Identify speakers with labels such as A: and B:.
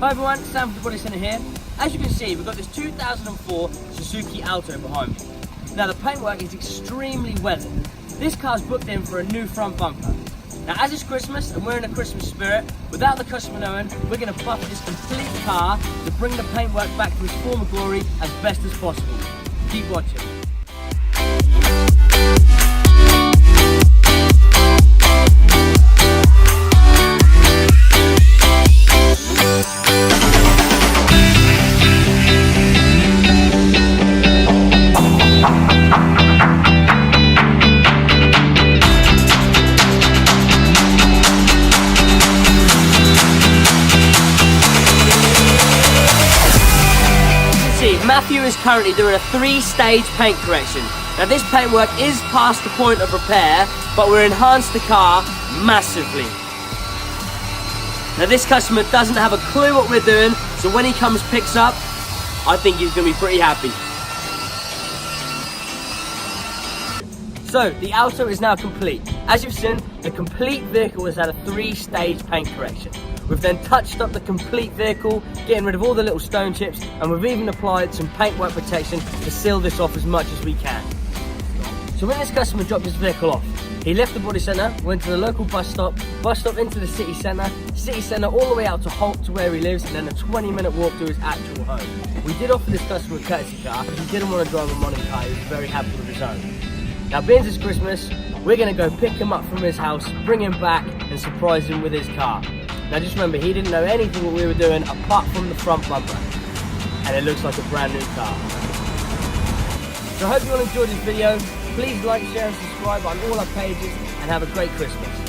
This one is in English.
A: Hi everyone, Sam from the Body Centre here. As you can see, we've got this 2004 Suzuki Alto behind me. Now the paintwork is extremely weathered. This car's booked in for a new front bumper. Now as it's Christmas and we're in a Christmas spirit, without the customer knowing, we're going to buff this complete car to bring the paintwork back to its former glory as best as possible. Keep watching. Matthew is currently doing a 3-stage paint correction. Now this paintwork is past the point of repair, but we're enhanced the car massively. Now this customer doesn't have a clue what we're doing, so when he comes picks up, I think he's going to be pretty happy. So the Alto is now complete. As you've seen, the complete vehicle has had a 3-stage paint correction. We've then touched up the complete vehicle, getting rid of all the little stone chips, and we've even applied some paintwork protection to seal this off as much as we can. So when this customer dropped his vehicle off, he left the body centre, went to the local bus stop into the city centre all the way out to Holt to where he lives, and then a 20-minute walk to his actual home. We did offer this customer a courtesy car, but he didn't want to drive a modern car, he was very happy with his own. Now being it's Christmas, we're going to go pick him up from his house, bring him back and surprise him with his car. Now just remember, he didn't know anything what we were doing apart from the front bumper, and it looks like a brand new car. So I hope you all enjoyed this video. Please like, share and subscribe on all our pages, and have a great Christmas.